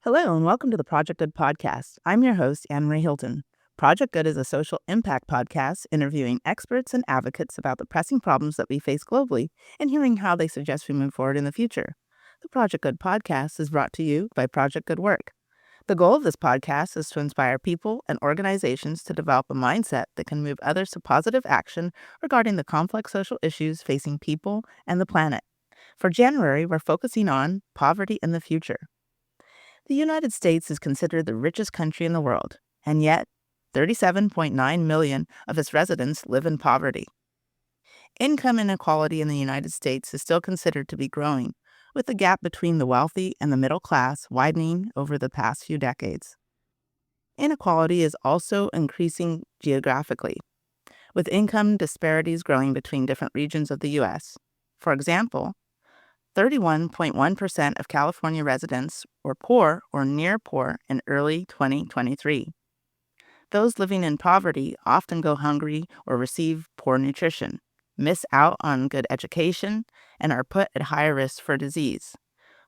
Hello, and welcome to the Project Good podcast. I'm your host, Anne-Marie Hilton. Project Good is a social impact podcast interviewing experts and advocates about the pressing problems that we face globally and hearing how they suggest we move forward in the future. The Project Good podcast is brought to you by Project Good Work. The goal of this podcast is to inspire people and organizations to develop a mindset that can move others to positive action regarding the complex social issues facing people and the planet. For January, we're focusing on poverty in the future. The United States is considered the richest country in the world, and yet 37.9 million of its residents live in poverty. Income inequality in the United States is still considered to be growing, with the gap between the wealthy and the middle class widening over the past few decades. Inequality is also increasing geographically, with income disparities growing between different regions of the U.S. For example, 31.1% of California residents were poor or near poor in early 2023. Those living in poverty often go hungry or receive poor nutrition, miss out on good education, and are put at higher risk for disease.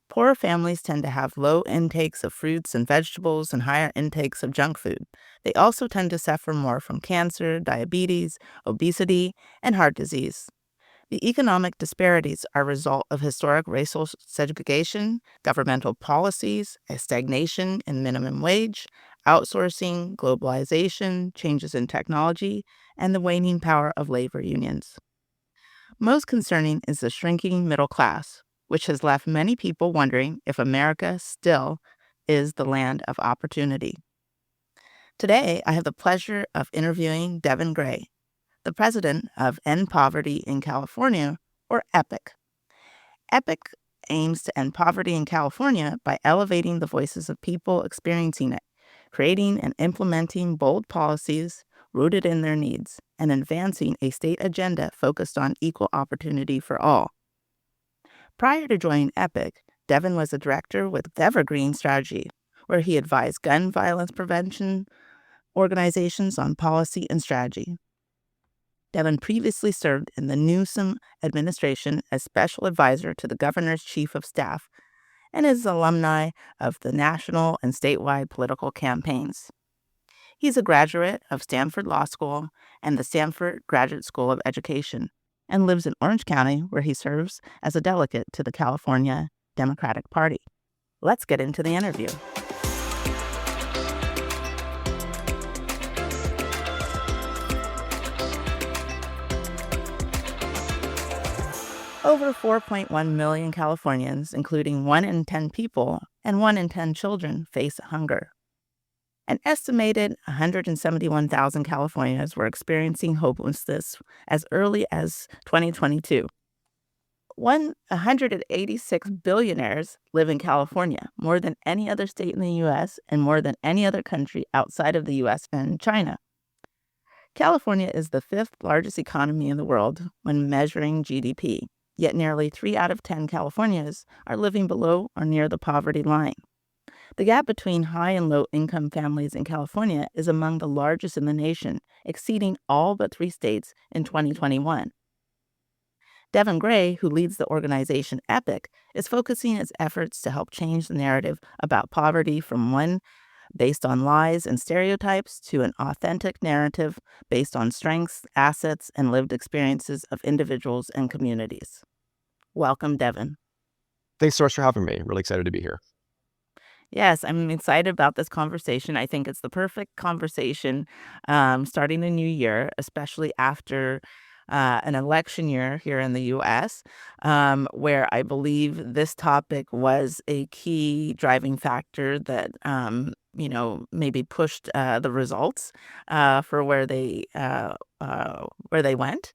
Poorer families tend to have low intakes of fruits and vegetables and higher intakes of junk food. They also tend to suffer more from cancer, diabetes, obesity, and heart disease. The economic disparities are a result of historic racial segregation, governmental policies, a stagnation in minimum wage, outsourcing, globalization, changes in technology, and the waning power of labor unions. Most concerning is the shrinking middle class, which has left many people wondering if America still is the land of opportunity. Today, I have the pleasure of interviewing Devon Gray, the president of End Poverty in California, or EPIC. EPIC aims to end poverty in California by elevating the voices of people experiencing it, creating and implementing bold policies rooted in their needs, and advancing a state agenda focused on equal opportunity for all. Prior to joining EPIC, Devon was a director with Evergreen Strategy, where he advised gun violence prevention organizations on policy and strategy. Devon previously served in the Newsom administration as special advisor to the governor's chief of staff and is an alumni of the national and statewide political campaigns. He's a graduate of Stanford Law School and the Stanford Graduate School of Education and lives in Orange County, where he serves as a delegate to the California Democratic Party. Let's get into the interview. Over 4.1 million Californians, including 1 in 10 people and 1 in 10 children, face hunger. An estimated 171,000 Californians were experiencing hopelessness as early as 2022. 186 billionaires live in California, more than any other state in the U.S. and more than any other country outside of the U.S. and China. California is the 5th largest economy in the world when measuring GDP. Yet nearly 3 out of 10 Californians are living below or near the poverty line. The gap between high and low income families in California is among the largest in the nation, exceeding all but 3 states in 2021. Devon Gray, who leads the organization EPIC, is focusing its efforts to help change the narrative about poverty from one based on lies and stereotypes to an authentic narrative based on strengths, assets, and lived experiences of individuals and communities. Welcome, Devon. Thanks so much for having me. Really excited to be here. Yes, I'm excited about this conversation. I think it's the perfect conversation starting the new year, especially after an election year here in the U.S., where I believe this topic was a key driving factor that maybe pushed the results for where they went.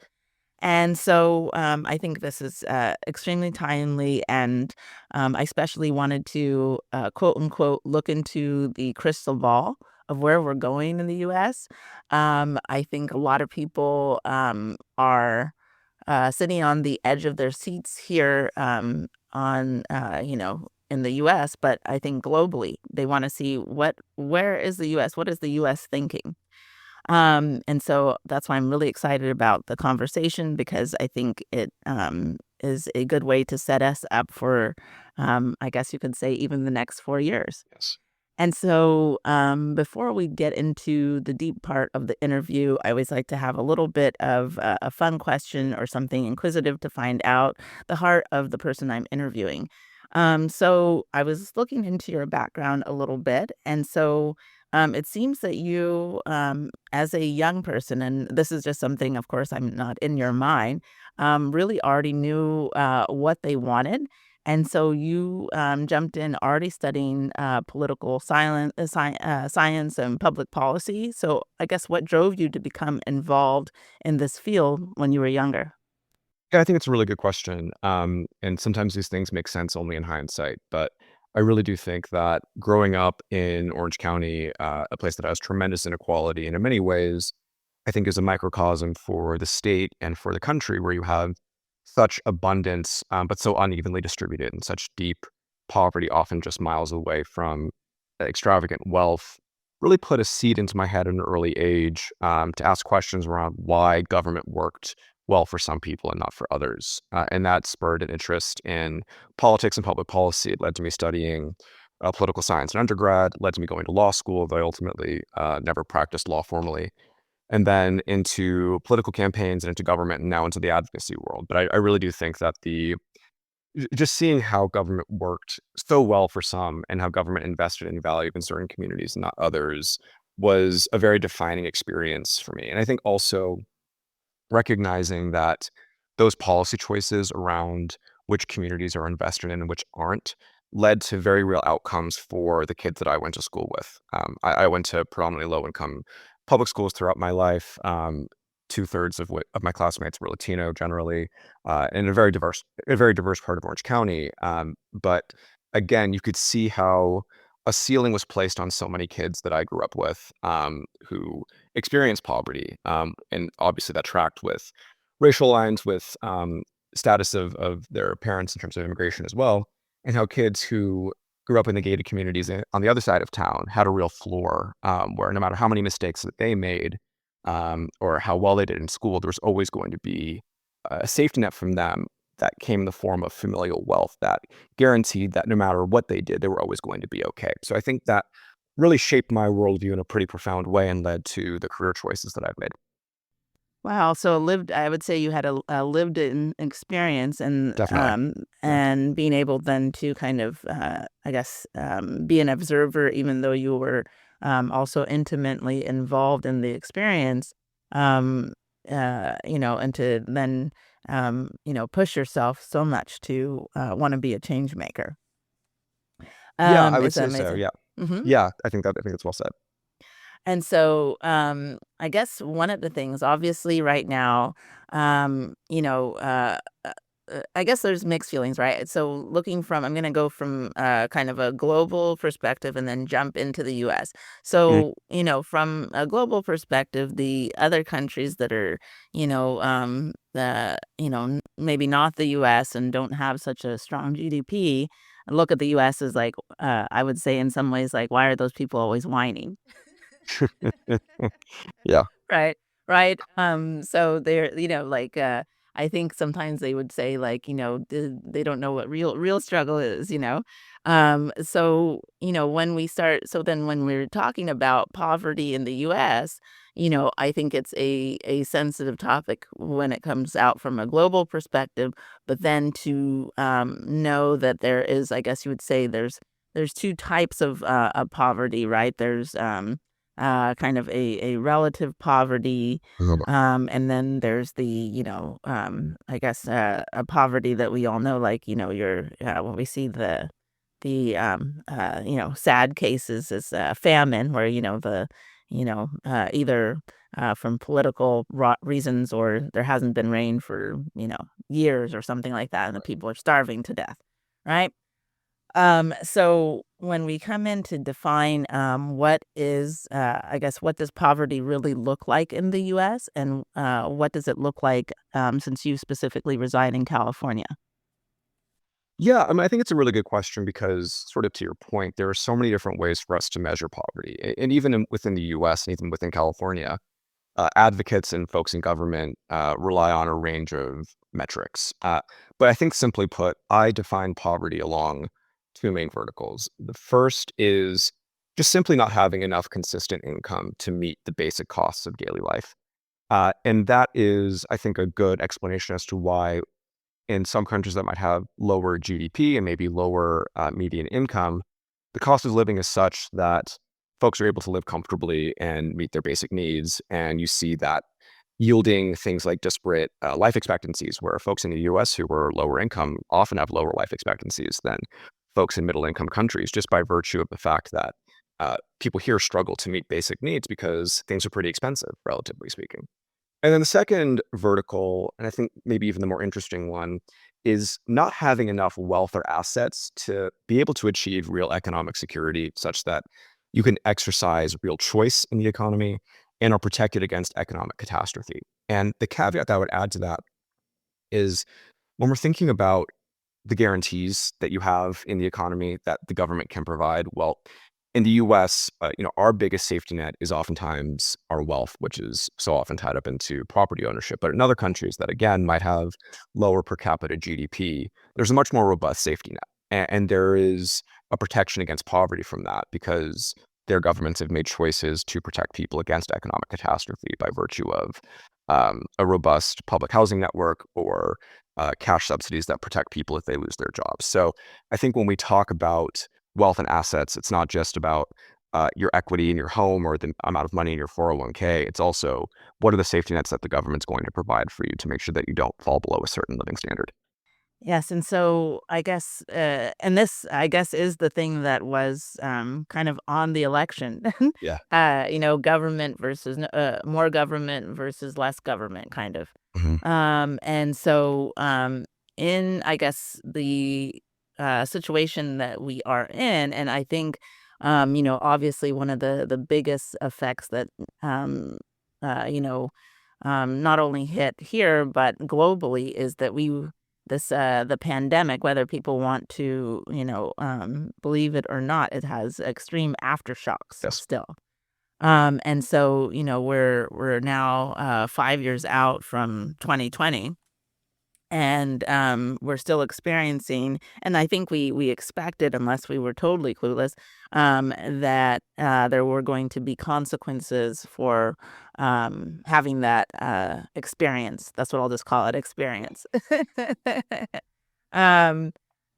And so I think this is extremely timely, and I especially wanted to, quote unquote, look into the crystal ball of where we're going in the U.S. I think a lot of people are sitting on the edge of their seats here in the U.S., but I think globally they want to see where is the U.S., what is the U.S. thinking? And so that's why I'm really excited about the conversation, because I think it is a good way to set us up for I guess you could say even the next 4 years. Yes. And so, before we get into the deep part of the interview, I always like to have a little bit of a fun question or something inquisitive to find out the heart of the person I'm interviewing. So I was looking into your background a little bit, and so it seems that you, as a young person, and this is just something, of course, I'm not in your mind, really already knew what they wanted, and so you jumped in already studying political science and public policy. So I guess what drove you to become involved in this field when you were younger? Yeah, I think it's a really good question. And sometimes these things make sense only in hindsight. But I really do think that growing up in Orange County, a place that has tremendous inequality, and in many ways, I think is a microcosm for the state and for the country, where you have such abundance, but so unevenly distributed and such deep poverty, often just miles away from extravagant wealth, really put a seed into my head at an early age, to ask questions around why government worked well for some people and not for others. And that spurred an interest in politics and public policy. It led to me studying political science in undergrad, led to me going to law school, though I ultimately never practiced law formally, and then into political campaigns and into government and now into the advocacy world. But I really do think that just seeing how government worked so well for some and how government invested in value in certain communities and not others was a very defining experience for me. And I think also recognizing that those policy choices around which communities are invested in and which aren't led to very real outcomes for the kids that I went to school with. I went to predominantly low income public schools throughout my life. Two-thirds of my classmates were Latino generally, in a very diverse part of Orange County. But again, you could see how a ceiling was placed on so many kids that I grew up with, who experience poverty. And obviously that tracked with racial lines, with status of their parents in terms of immigration as well, and how kids who grew up in the gated communities on the other side of town had a real floor, where no matter how many mistakes that they made, or how well they did in school, there was always going to be a safety net from them that came in the form of familial wealth that guaranteed that no matter what they did, they were always going to be okay. So I think that really shaped my worldview in a pretty profound way and led to the career choices that I've made. Wow, so I would say you had a lived-in experience Definitely. Yeah. and being able then to kind of, I guess, be an observer even though you were, also intimately involved in the experience, um, and to then, push yourself so much to, wanna be a change maker. Yeah, I would It's say so. amazing. Yeah. Mhm. Yeah, I think that's well said. And so, I guess one of the things, obviously, right now, I guess there's mixed feelings, right? So, I'm going to go from kind of a global perspective and then jump into the U.S. Mhm. So, from a global perspective, the other countries that are, maybe not the U.S. and don't have such a strong GDP, look at the U.S. as like, I would say in some ways, like, why are those people always whining? Yeah. Right, right, so they're I think sometimes they would say, like, they don't know what real struggle is, so, then when we're talking about poverty in the US, I think it's a sensitive topic when it comes out from a global perspective, but then to, know that there is, I guess you would say there's 2 types of poverty, right? There's, kind of a relative poverty, and then there's the, I guess, a poverty that we all know, like, your when we see sad cases is famine, where, either from political reasons or there hasn't been rain for, years or something like that, and the people are starving to death, right? So when we come in to define what is, I guess, what does poverty really look like in the US, and what does it look like since you specifically reside in California? Yeah, I mean, I think it's a really good question because, sort of to your point, there are so many different ways for us to measure poverty, and even within the U.S. and even within California. advocates and folks in government rely on a range of metrics. But I think simply put, I define poverty along two main verticals. The first is just simply not having enough consistent income to meet the basic costs of daily life. And that is, I think, a good explanation as to why in some countries that might have lower GDP and maybe lower median income, the cost of living is such that folks are able to live comfortably and meet their basic needs. And you see that yielding things like disparate life expectancies, where folks in the US who were lower income often have lower life expectancies than folks in middle income countries, just by virtue of the fact that people here struggle to meet basic needs because things are pretty expensive, relatively speaking. And then the second vertical, and I think maybe even the more interesting one, is not having enough wealth or assets to be able to achieve real economic security such that you can exercise real choice in the economy and are protected against economic catastrophe. And the caveat that I would add to that is when we're thinking about the guarantees that you have in the economy that the government can provide, well, in the US, our biggest safety net is oftentimes our wealth, which is so often tied up into property ownership. But in other countries that, again, might have lower per capita GDP, there's a much more robust safety net. And there is a protection against poverty from that because their governments have made choices to protect people against economic catastrophe by virtue of a robust public housing network or cash subsidies that protect people if they lose their jobs. So I think when we talk about wealth and assets, it's not just about your equity in your home or the amount of money in your 401k. It's also what are the safety nets that the government's going to provide for you to make sure that you don't fall below a certain living standard. Yes, and so I guess, and this, I guess, is the thing that was kind of on the election. Yeah. Government versus more government versus less government, kind of. Hmm. And so, in I guess the situation that we are in, and I think, obviously one of the biggest effects that, um, uh, you know, not only hit here but globally is that the pandemic, whether people want to, believe it or not, it has extreme aftershocks Yes. still. And so, we're now 5 years out from 2020, and we're still experiencing, and I think we expected, unless we were totally clueless, that there were going to be consequences for having that experience. That's what I'll just call it, experience. um,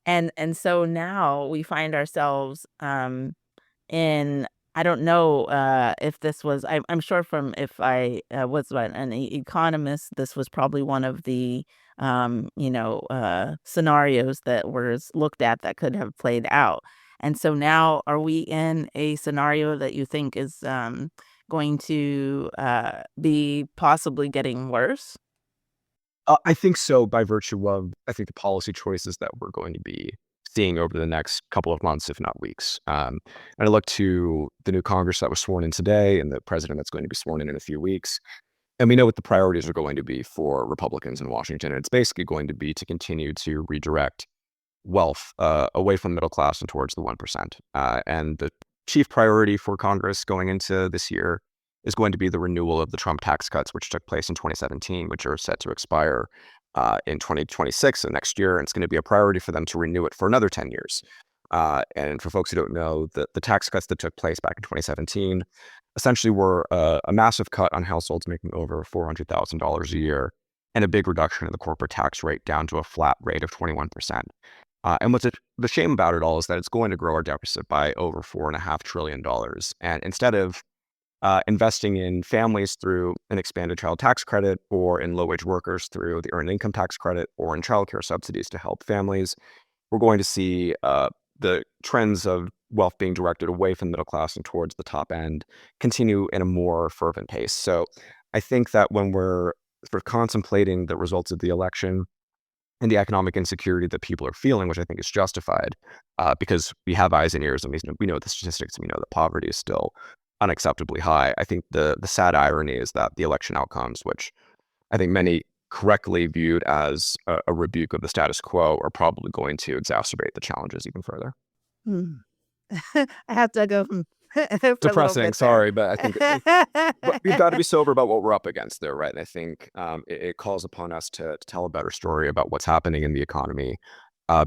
and so now we find ourselves in, I don't know, if this was, I'm sure from, if I was an economist, this was probably one of the, scenarios that was looked at that could have played out. And so now, are we in a scenario that you think is going to be possibly getting worse? I think so by virtue of, I think, the policy choices that we're going to be seeing over the next couple of months, if not weeks. And I look to the new Congress that was sworn in today and the president that's going to be sworn in a few weeks. And we know what the priorities are going to be for Republicans in Washington. And it's basically going to be to continue to redirect wealth away from the middle class and towards the 1%. And the chief priority for Congress going into this year is going to be the renewal of the Trump tax cuts, which took place in 2017, which are set to expire in 2026, so next year. And it's going to be a priority for them to renew it for another 10 years. And for folks who don't know, the tax cuts that took place back in 2017 essentially were a massive cut on households making over $400,000 a year and a big reduction in the corporate tax rate down to a flat rate of 21%. And what's the shame about it all is that it's going to grow our deficit by over $4.5 trillion. And instead of investing in families through an expanded child tax credit, or in low-wage workers through the earned income tax credit, or in childcare subsidies to help families, we're going to see the trends of wealth being directed away from the middle class and towards the top end continue in a more fervent pace. So I think that when we're sort of contemplating the results of the election and the economic insecurity that people are feeling, which I think is justified, because we have eyes and ears, and we know the statistics, and we know that poverty is still unacceptably high. I think the sad irony is that the election outcomes, which I think many correctly viewed as a rebuke of the status quo, are probably going to exacerbate the challenges even further. Hmm. I have to go. for a little Depressing, bit there. sorry, but I think but we've got to be sober about what we're up against there, right? And I think it calls upon us to tell a better story about what's happening in the economy,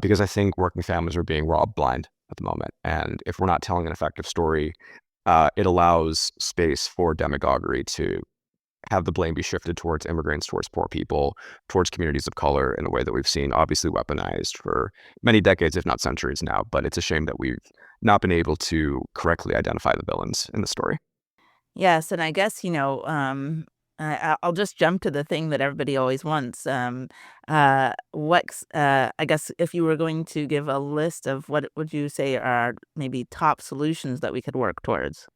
because I think working families are being robbed blind at the moment. And if we're not telling an effective story, it allows space for demagoguery to have the blame be shifted towards immigrants, towards poor people, towards communities of color in a way that we've seen obviously weaponized for many decades, if not centuries now. But it's a shame that we've not been able to correctly identify the villains in the story. Yes, and I guess, I'll just jump to the thing that everybody always wants. I guess if you were going to give a list of what would you say are maybe top solutions that we could work towards?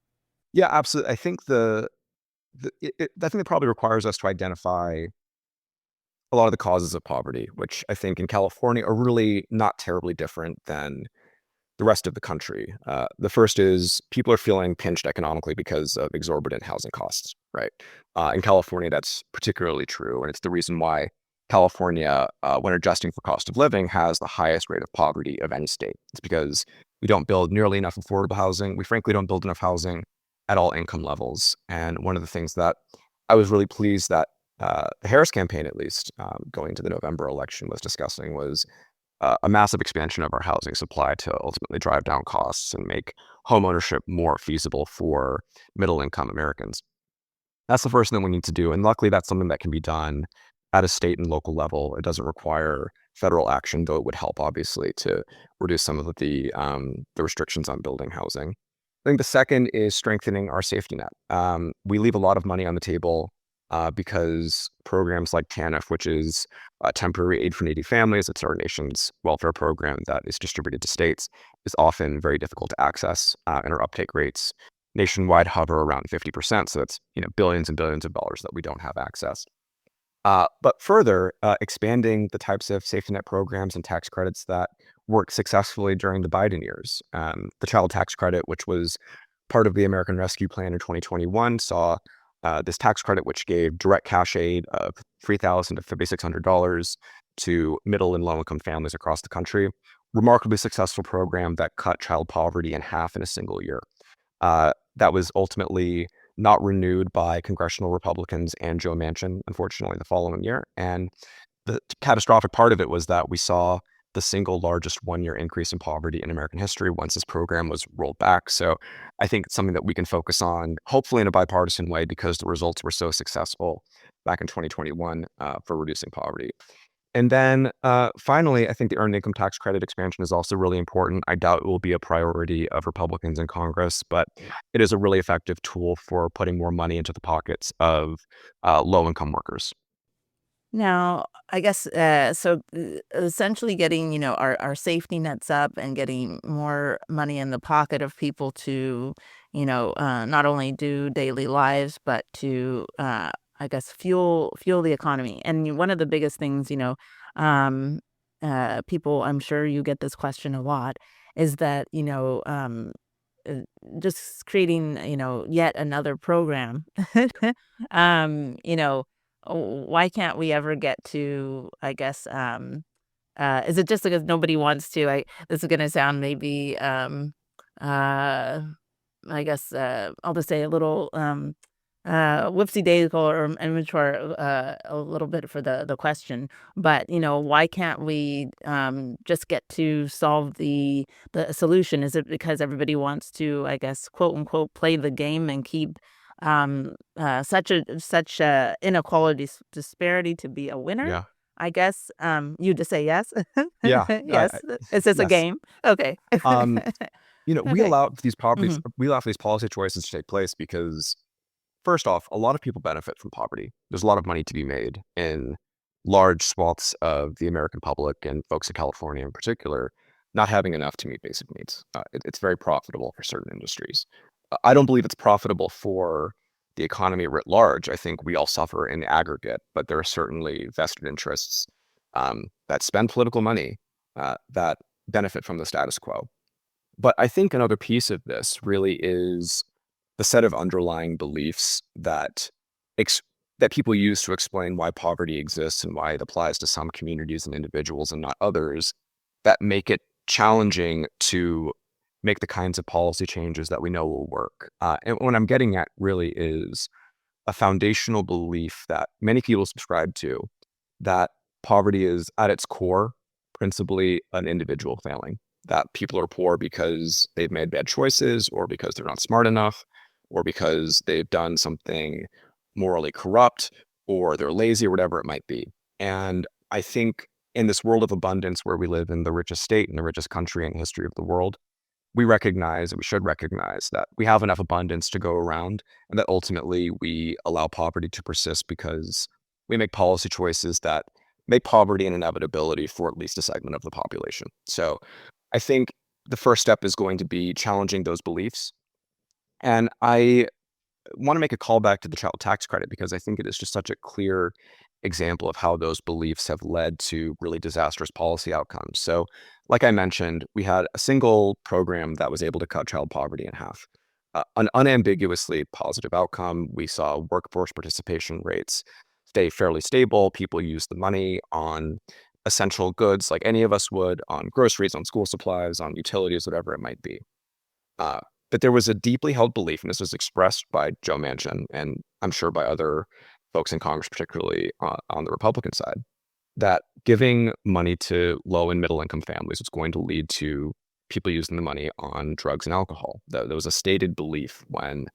Yeah, absolutely. I think I think it probably requires us to identify a lot of the causes of poverty, which I think in California are really not terribly different than the rest of the country. The first is people are feeling pinched economically because of exorbitant housing costs, right? In California, that's particularly true. And it's the reason why California, when adjusting for cost of living, has the highest rate of poverty of any state. It's because we don't build nearly enough affordable housing. We frankly don't build enough housing at all income levels. And one of the things that I was really pleased that the Harris campaign, at least going into the November election, was discussing was a massive expansion of our housing supply to ultimately drive down costs and make homeownership more feasible for middle income Americans. That's the first thing we need to do. And luckily, that's something that can be done at a state and local level. It doesn't require federal action, though it would help, obviously, to reduce some of the restrictions on building housing. I think the second is strengthening our safety net. We leave a lot of money on the table because programs like TANF, which is temporary aid for needy families, it's our nation's welfare program that is distributed to states, is often very difficult to access, and our uptake rates nationwide hover around 50%. So it's billions and billions of dollars that we don't have access. But further, expanding the types of safety net programs and tax credits that worked successfully during the Biden years. The child tax credit, which was part of the American Rescue Plan in 2021, saw this tax credit, which gave direct cash aid of $3,000 to $5,600 to middle and low income families across the country. Remarkably successful program that cut child poverty in half in a single year. That was ultimately not renewed by congressional Republicans and Joe Manchin, unfortunately, the following year. And the catastrophic part of it was that we saw the single largest one-year increase in poverty in American history once this program was rolled back. So I think it's something that we can focus on, hopefully in a bipartisan way, because the results were so successful back in 2021 for reducing poverty. And then finally, I think the earned income tax credit expansion is also really important. I doubt it will be a priority of Republicans in Congress, but it is a really effective tool for putting more money into the pockets of low income workers. Now, I guess, essentially getting, our safety nets up and getting more money in the pocket of people to, not only do daily lives, but to, I guess, fuel the economy. And one of the biggest things, um, people, I'm sure you get this question a lot, is that, uh, just creating, yet another program. um, you know, why can't we ever get to, I guess, is it just because nobody wants to? This is gonna sound maybe, uh, I guess, I'll just say a little, whoopsie-daisy or immature, a little bit for the question. But, why can't we, just get to solve the solution? Is it because everybody wants to, I guess, quote, unquote, "play the game" and keep, such a inequality disparity to be a winner? Yeah. I guess, you just say yes? Yeah. Yes? Is this a Yes. game? Okay. Um, Okay. Mhm. we allow for these policy choices to take place because first off, a lot of people benefit from poverty. There's a lot of money to be made in large swaths of the American public and folks in California in particular, not having enough to meet basic needs. It's very profitable for certain industries. I don't believe it's profitable for the economy writ large. I think we all suffer in the aggregate, but there are certainly vested interests that spend political money that benefit from the status quo. But I think another piece of this really is the set of underlying beliefs ex- that people use to explain why poverty exists and why it applies to some communities and individuals and not others that make it challenging to make the kinds of policy changes that we know will work. And what I'm getting at really is a foundational belief that many people subscribe to, that poverty is at its core principally an individual failing, that people are poor because they've made bad choices or because they're not smart enough or because they've done something morally corrupt or they're lazy or whatever it might be. And I think in this world of abundance where we live in the richest state and the richest country in the history of the world, we recognize and we should recognize that we have enough abundance to go around and that ultimately we allow poverty to persist because we make policy choices that make poverty an inevitability for at least a segment of the population. So I think the first step is going to be challenging those beliefs. And I want to make a call back to the child tax credit because I think it is just such a clear example of how those beliefs have led to really disastrous policy outcomes. So, like I mentioned, we had a single program that was able to cut child poverty in half. An unambiguously positive outcome. We saw workforce participation rates stay fairly stable. People used the money on essential goods like any of us would, on groceries, on school supplies, on utilities, whatever it might be. Uh, but there was a deeply held belief, and this was expressed by Joe Manchin, and I'm sure by other folks in Congress, particularly on the Republican side, that giving money to low and middle income families was going to lead to people using the money on drugs and alcohol. There was a stated belief when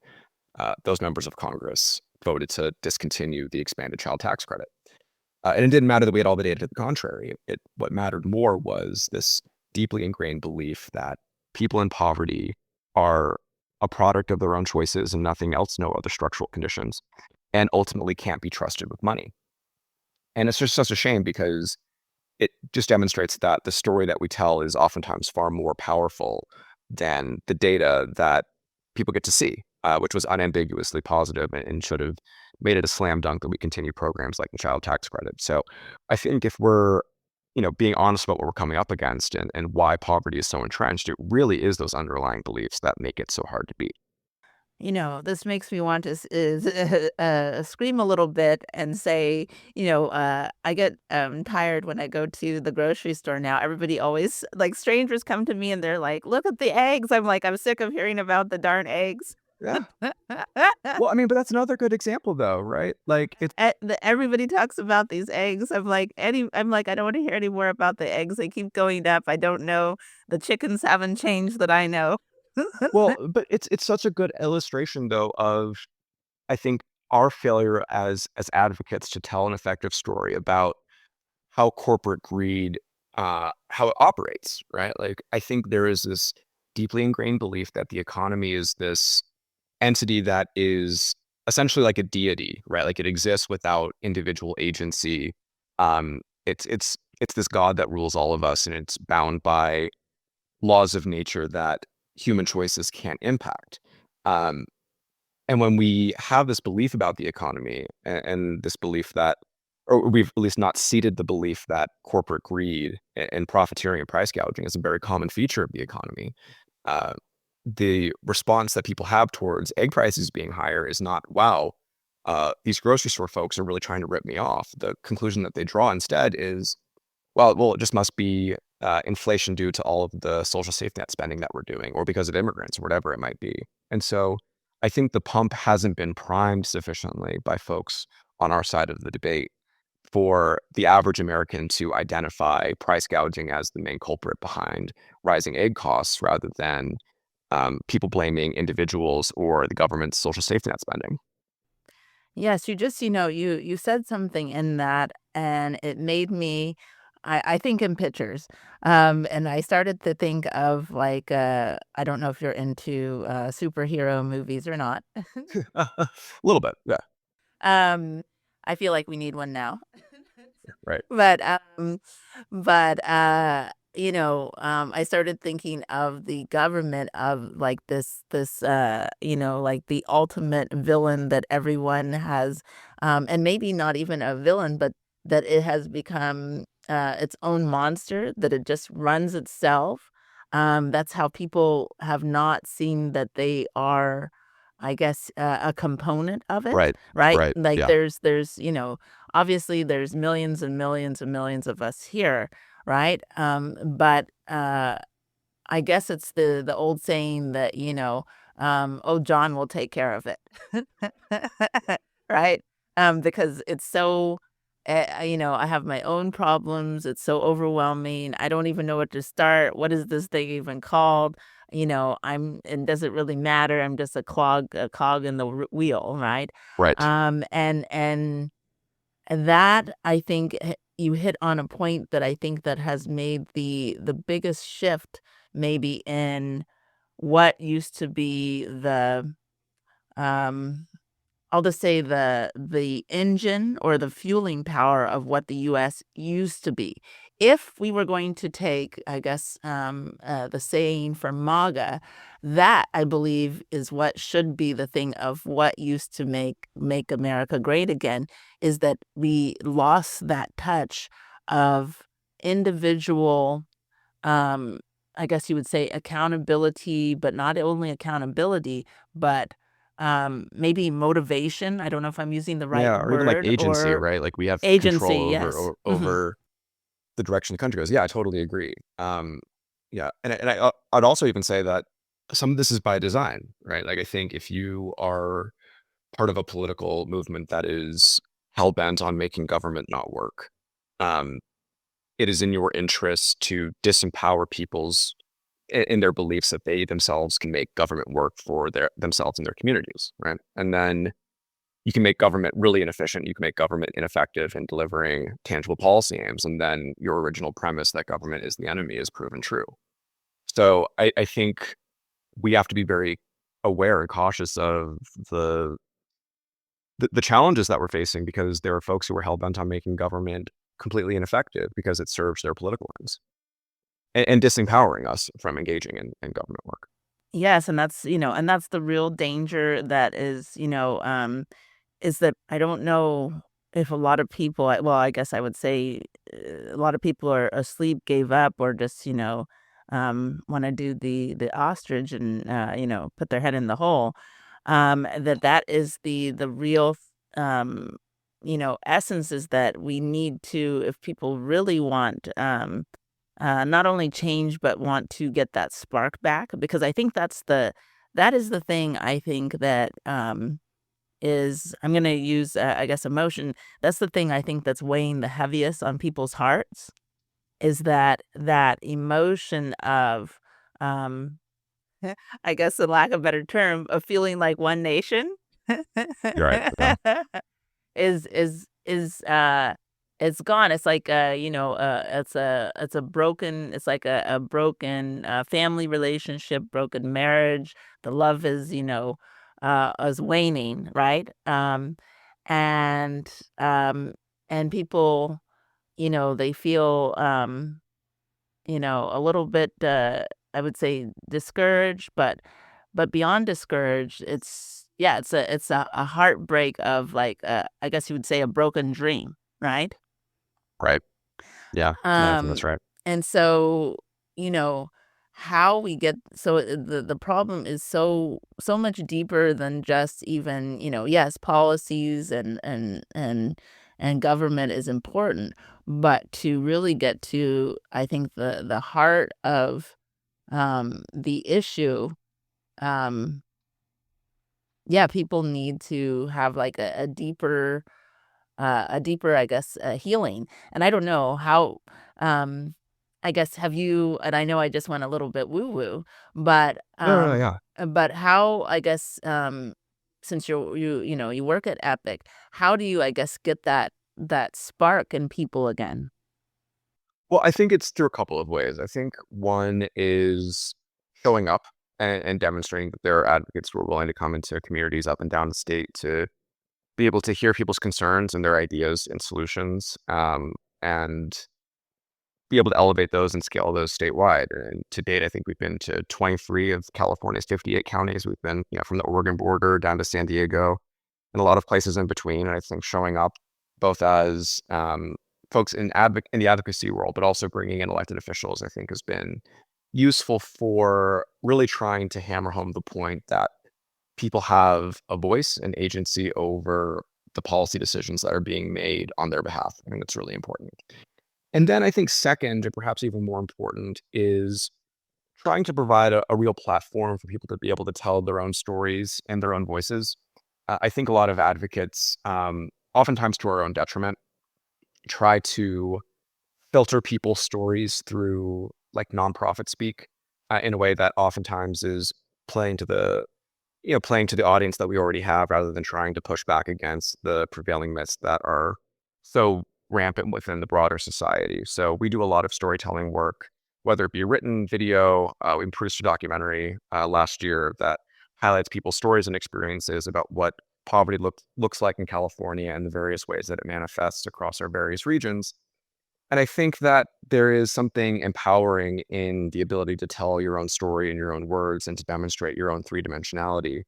those members of Congress voted to discontinue the expanded child tax credit. And it didn't matter that we had all the data to the contrary. What mattered more was this deeply ingrained belief that people in poverty are a product of their own choices and nothing else, no other structural conditions, and ultimately can't be trusted with money. And it's just such a shame because it just demonstrates that the story that we tell is oftentimes far more powerful than the data that people get to see, which was unambiguously positive and should have made it a slam dunk that we continue programs like the child tax credit. So I think if we're being honest about what we're coming up against and why poverty is so entrenched, it really is those underlying beliefs that make it so hard to beat. This makes me want to scream a little bit and say, I get tired when I go to the grocery store now. Everybody always, like, strangers come to me and they're like, look at the eggs. I'm like, I'm sick of hearing about the darn eggs. Yeah. Well, I mean, but that's another good example though, right? Like it's Everybody talks about these eggs. I'm like, I don't want to hear any more about the eggs. They keep going up. I don't know. The chickens haven't changed that I know. well, but it's such a good illustration though of I think our failure as advocates to tell an effective story about how corporate greed how it operates, right? Like I think there is this deeply ingrained belief that the economy is this entity that is essentially like a deity, right? Like it exists without individual agency. It's this God that rules all of us, and it's bound by laws of nature that human choices can't impact. Um, and when we have this belief about the economy and this belief that, or we've at least not seeded the belief that corporate greed and profiteering and price gouging is a very common feature of the economy, uh, the response that people have towards egg prices being higher is not, wow, these grocery store folks are really trying to rip me off. The conclusion that they draw instead is, well, it just must be inflation due to all of the social safety net spending that we're doing, or because of immigrants, or whatever it might be. And so I think the pump hasn't been primed sufficiently by folks on our side of the debate for the average American to identify price gouging as the main culprit behind rising egg costs rather than people blaming individuals or the government's social safety net spending. Yes, you said something in that, and it made me I think in pictures, and I started to think of, like, I don't know if you're into, superhero movies or not. A little bit, yeah, Um, I feel like we need one now. right, But, I started thinking of the government of, like, like, the ultimate villain that everyone has, and maybe not even a villain, but that it has become, its own monster, that it just runs itself. That's how people have not seen that they are, I guess, a component of it, right, right? right, Like, yeah, obviously, there's millions and millions and millions of us here, right? But, I guess it's the old saying that, oh, John will take care of it. Right? Because it's so, I have my own problems. It's so overwhelming. I don't even know what to start. What is this thing even called? And does it really matter? I'm just a cog in the wheel, right? Right. And that, I think, you hit on a point that I think that has made the biggest shift maybe in what used to be um I'll just say the engine or the fueling power of what the US used to be. If we were going to take, I guess, the saying from MAGA, that I believe is what should be the thing of what used to make America great again, is that we lost that touch of individual, um, I guess you would say accountability, but not only accountability, but maybe motivation. I don't know if I'm using the right Yeah, or even like word, agency, or right? Like we have agency. control over Yes. over the direction the country goes. Yeah, I totally agree. Yeah, I'd also even say that some of this is by design, right? Like I think if you are part of a political movement that is hell bent on making government not work, um, it is in your interest to disempower people's in their beliefs that they themselves can make government work for themselves and their communities, right? And then you can make government really inefficient. You can make government ineffective in delivering tangible policy aims. And then your original premise that government is the enemy is proven true. So I think we have to be very aware and cautious of the challenges that we're facing because there are folks who are hell bent on making government completely ineffective because it serves their political ends and disempowering us from engaging in government work. Yes, and that's the real danger that is that I don't know if a lot of people, well, I guess I would say, a lot of people are asleep, gave up, or just, wanna do the ostrich and, put their head in the hole. That is the real, essence, is that we need to, if people really want, not only change, but want to get that spark back, because I think that is the thing, I think, that, is, I'm gonna use, I guess, emotion. That's the thing I think that's weighing the heaviest on people's hearts, is that emotion of, um, I guess, the lack of better term, of feeling like one nation. You're right. Yeah. Is it's gone. It's like, it's like a broken, family relationship, broken marriage. The love is waning, right? And, um, and people, they feel, a little bit, I would say, discouraged, but beyond discouraged, it's a heartbreak of, like, I guess you would say, a broken dream, right? Right. Yeah. No, I think Um, that's right. and so, you know, how we get, so the problem is so much deeper than just even, yes, policies and government is important, but to really get to, I think, the heart of the issue, um yeah, people need to have, like, a deeper, I guess, healing. And I don't know how, um, I guess, have you, and I know I just went a little bit woo woo, but, No, no, no, yeah. how, I guess, since you work at Epic, how do you, I guess, get that spark in people again? Well, I think it's through a couple of ways. I think one is showing up and demonstrating that there are advocates who are willing to come into communities up and down the state to be able to hear people's concerns and their ideas and solutions, and be able to elevate those and scale those statewide. And to date, I think we've been to 23 of California's 58 counties. We've been, from the Oregon border down to San Diego and a lot of places in between. And I think showing up both as folks in the advocacy world, but also bringing in elected officials, I think has been useful for really trying to hammer home the point that people have a voice and agency over the policy decisions that are being made on their behalf. I think that's really important. And then I think second, and perhaps even more important, is trying to provide a real platform for people to be able to tell their own stories and their own voices. I think a lot of advocates, oftentimes to our own detriment, try to filter people's stories through like nonprofit speak in a way that oftentimes is playing to the playing to the audience that we already have rather than trying to push back against the prevailing myths that are so rampant within the broader society. So we do a lot of storytelling work, whether it be written, video. We produced a documentary last year that highlights people's stories and experiences about what poverty looks like in California and the various ways that it manifests across our various regions. And I think that there is something empowering in the ability to tell your own story in your own words and to demonstrate your own three-dimensionality.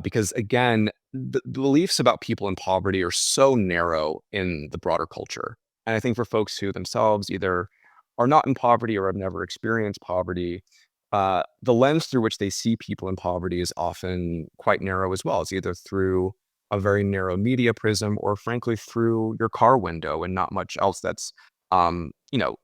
Because again, the beliefs about people in poverty are so narrow in the broader culture. And I think for folks who themselves either are not in poverty or have never experienced poverty, the lens through which they see people in poverty is often quite narrow as well. It's either through a very narrow media prism or frankly through your car window and not much else that's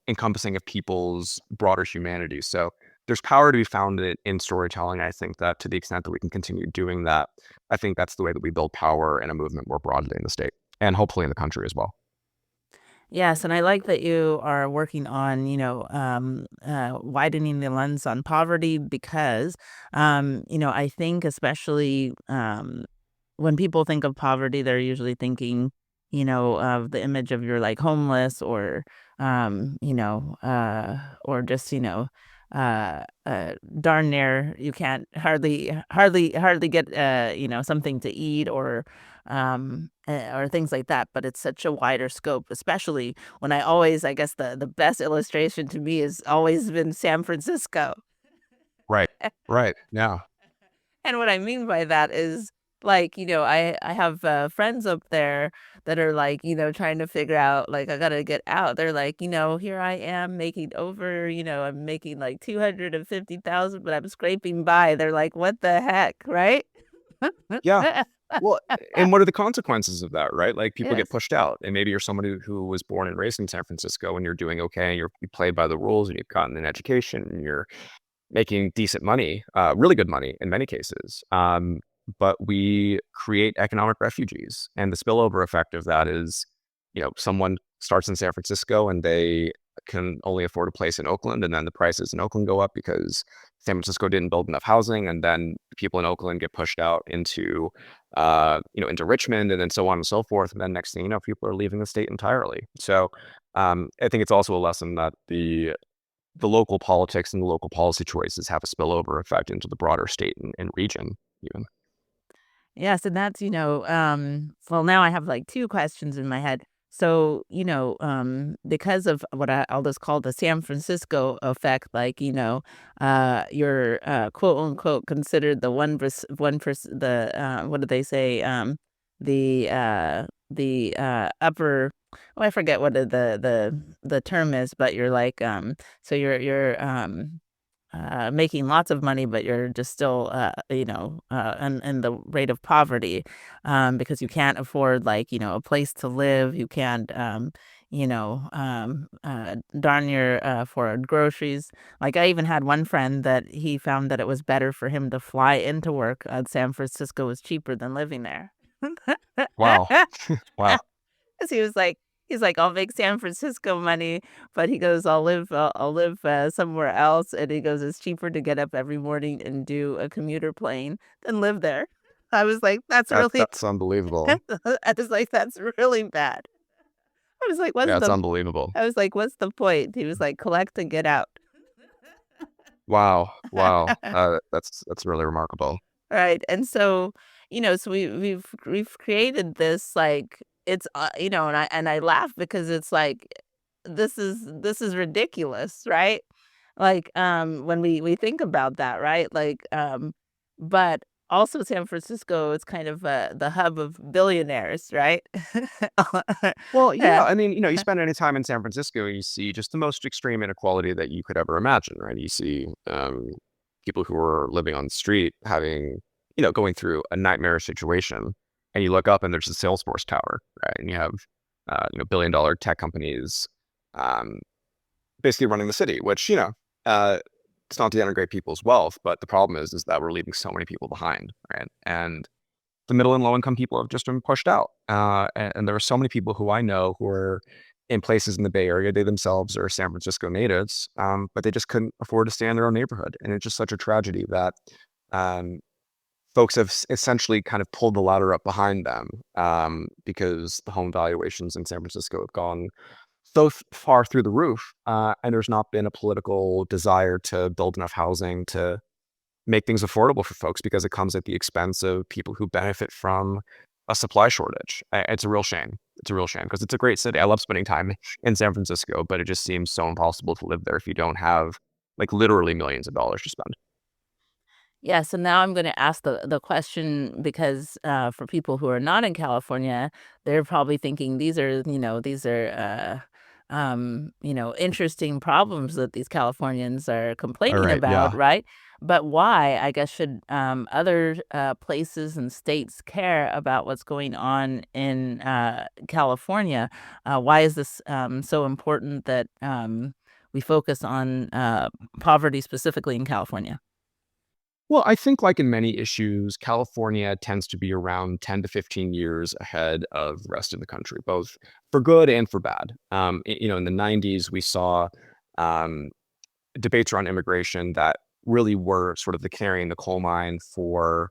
encompassing of people's broader humanity. So there's power to be found in storytelling. I think that to the extent that we can continue doing that, I think that's the way that we build power in a movement more broadly in the state and hopefully in the country as well. Yes, and I like that you are working on, widening the lens on poverty because, I think especially when people think of poverty, they're usually thinking, of the image of you're like homeless or just, darn near you can't hardly get, something to eat or things like that. But it's such a wider scope, especially when I guess the best illustration to me has always been San Francisco. Right. Right. Yeah. And what I mean by that is, like, I have, friends up there that are, like, trying to figure out, like, "I gotta get out." They're like, "Here I am making over I'm making, like, 250,000, but I'm scraping by." They're like, "What the heck?" Right? Yeah. Well, and what are the consequences of that, right? Like people get Yes. pushed out, and maybe you're somebody who was born and raised in San Francisco, and you're doing okay, and you played by the rules, and you've gotten an education, and you're making decent money, really good money in many cases. But we create economic refugees. And the spillover effect of that is, someone starts in San Francisco and they can only afford a place in Oakland. And then the prices in Oakland go up because San Francisco didn't build enough housing. And then people in Oakland get pushed out into Richmond and then so on and so forth. And then next thing you know, people are leaving the state entirely. So I think it's also a lesson that the local politics and the local policy choices have a spillover effect into the broader state and region even. Yes, and that's, well, now I have like two questions in my head. So, because of what I'll just call the San Francisco effect, like, you're quote unquote considered the 1%, what do they say? The upper, oh, I forget what the term is, but you're like, so you're making lots of money, but you're just still, in the rate of poverty, because you can't afford like, a place to live. You can't, darn near afford groceries. Like I even had one friend that he found that it was better for him to fly into work. San Francisco was cheaper than living there. Wow. Wow. 'Cause he's like, "I'll make San Francisco money," but he goes, I'll live, somewhere else," and he goes, "It's cheaper to get up every morning and do a commuter plane than live there." I was like, "That's really." That's unbelievable. I was like, "That's really bad." I was like, "What's Yeah, it's the" unbelievable. I was like, "What's the point?" He was like, "Collect and get out." Wow. Wow. That's really remarkable. Right, and so, so we've created this, like, it's, and I laugh because it's like, this is ridiculous, right? Like, when we think about that, right? Like, but also San Francisco is kind of, the hub of billionaires, right? Well, yeah, Yeah. I mean, you spend any time in San Francisco, you see just the most extreme inequality that you could ever imagine, right? You see people who are living on the street having, going through a nightmarish situation, and you look up and there's a Salesforce tower, right? And you have, billion-dollar tech companies um, basically running the city, which, uh, it's not to denigrate people's wealth, but the problem is that we're leaving so many people behind, right? And the middle and low income people have just been pushed out. And there are so many people who I know who are in places in the Bay Area. They themselves are San Francisco natives, but they just couldn't afford to stay in their own neighborhood. And it's just such a tragedy that um, folks have essentially kind of pulled the ladder up behind them because the home valuations in San Francisco have gone so far through the roof, and there's not been a political desire to build enough housing to make things affordable for folks because it comes at the expense of people who benefit from a supply shortage. It's a real shame. It's a real shame because it's a great city. I love spending time in San Francisco, but it just seems so impossible to live there if you don't have like literally millions of dollars to spend. Yeah, so now I'm gonna ask the question because, for people who are not in California, they're probably thinking these are interesting problems that these Californians are All complaining right. about, Yeah. right? But why, I guess, should, other, places and states care about what's going on in, California? Why is this, so important that, we focus on, poverty specifically in California? Well, I think like in many issues, California tends to be around 10 to 15 years ahead of the rest of the country, both for good and for bad. In the 90s, we saw um, debates around immigration that really were sort of the canary in the coal mine for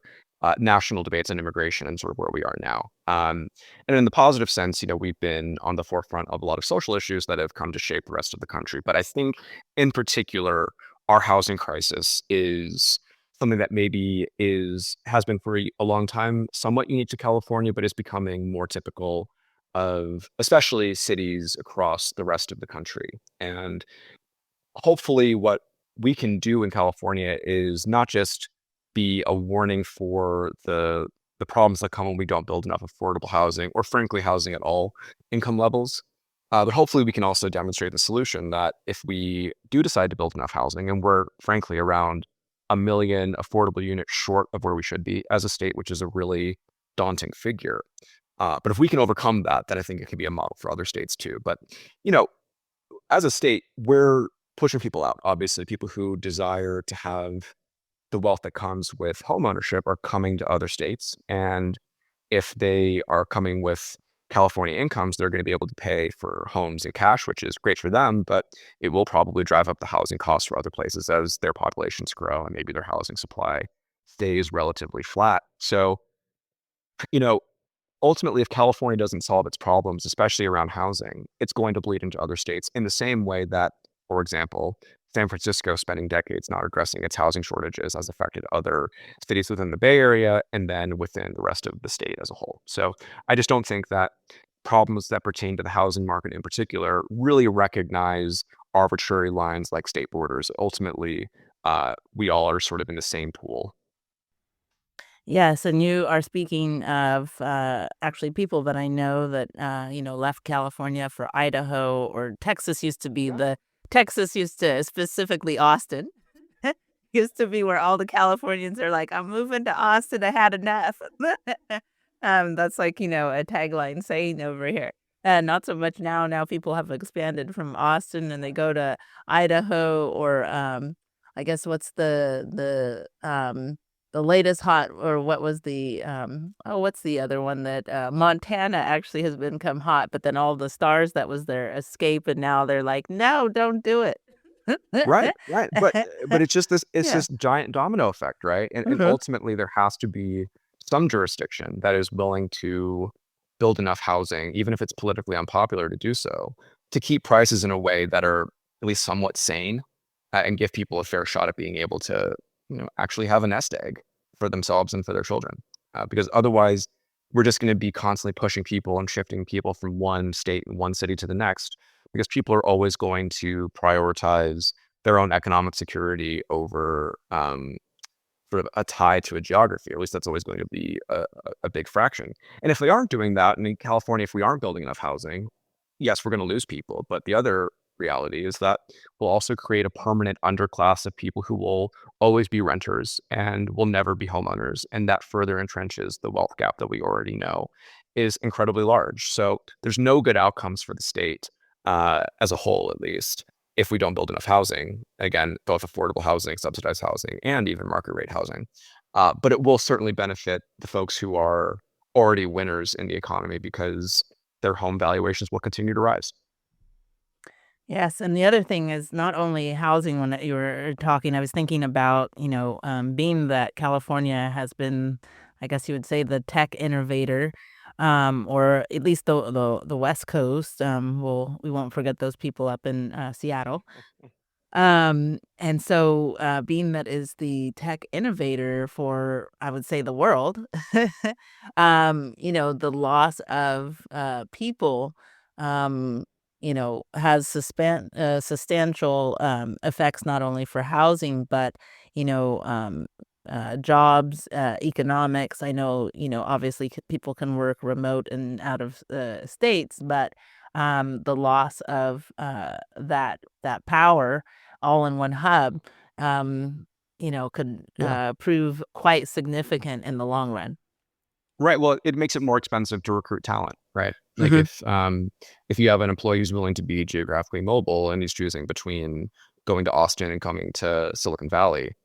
national debates on immigration and sort of where we are now. And in the positive sense, we've been on the forefront of a lot of social issues that have come to shape the rest of the country. But I think in particular, our housing crisis is something that maybe has been for a long time somewhat unique to California, but is becoming more typical of especially cities across the rest of the country. And hopefully what we can do in California is not just be a warning for the problems that come when we don't build enough affordable housing or frankly housing at all income levels. But hopefully we can also demonstrate the solution that if we do decide to build enough housing, and we're frankly around 1 million affordable units short of where we should be as a state, which is a really daunting figure. But if we can overcome that, then I think it can be a model for other states too. But you know, as a state, we're pushing people out. Obviously, people who desire to have the wealth that comes with homeownership are coming to other states. And if they are coming with California incomes, they're going to be able to pay for homes in cash, which is great for them, but it will probably drive up the housing costs for other places as their populations grow and maybe their housing supply stays relatively flat. So, you know, ultimately, if California doesn't solve its problems, especially around housing, it's going to bleed into other states in the same way that, for example, San Francisco spending decades not addressing its housing shortages has affected other cities within the Bay Area and then within the rest of the state as a whole. So I just don't think that problems that pertain to the housing market in particular really recognize arbitrary lines like state borders. Ultimately, we all are sort of in the same pool. Yes, and you are speaking of, actually people that I know that, left California for Idaho or Texas used to specifically Austin, used to be where all the Californians are like, "I'm moving to Austin, I had enough." That's like, a tagline saying over here. Not so much now, now people have expanded from Austin and they go to Idaho or, I guess what's the latest hot or what was what's the other one that, Montana actually has become hot, but then all the stars that was their escape, and now they're like, "No, don't do it." Right, right, but it's Yeah. this giant domino effect, right? And Mhm. ultimately, there has to be some jurisdiction that is willing to build enough housing, even if it's politically unpopular to do so, to keep prices in a way that are at least somewhat sane, and give people a fair shot at being able to, actually have a nest egg for themselves and for their children. Because otherwise, we're just gonna be constantly pushing people and shifting people from one state and one city to the next, because people are always going to prioritize their own economic security over sort of a tie to a geography. Or at least that's always going to be a big fraction. And if they aren't doing that, and in California, if we aren't building enough housing, yes, we're going to lose people. But the other reality is that we'll also create a permanent underclass of people who will always be renters and will never be homeowners. And that further entrenches the wealth gap that we already know is incredibly large. So there's no good outcomes for the state as a whole, at least. if we don't build enough housing, again, both affordable housing, subsidized housing, and even market rate housing. But it will certainly benefit the folks who are already winners in the economy because their home valuations will continue to rise. Yes, and the other thing is not only housing. When you were talking, I was thinking about, being that California has been, I guess you would say, the tech innovator, or at least the West Coast. We won't forget those people up in Seattle. And so, being that is the tech innovator for, I would say, the world, the loss of people, has substantial effects not only for housing, but, jobs, economics. I know, obviously people can work remote and out of states, but the loss of that power all in one hub, could Yeah. prove quite significant in the long run. Right. Well, it makes it more expensive to recruit talent, right? Like Mhm. if you have an employee who's willing to be geographically mobile and he's choosing between going to Austin and coming to Silicon Valley,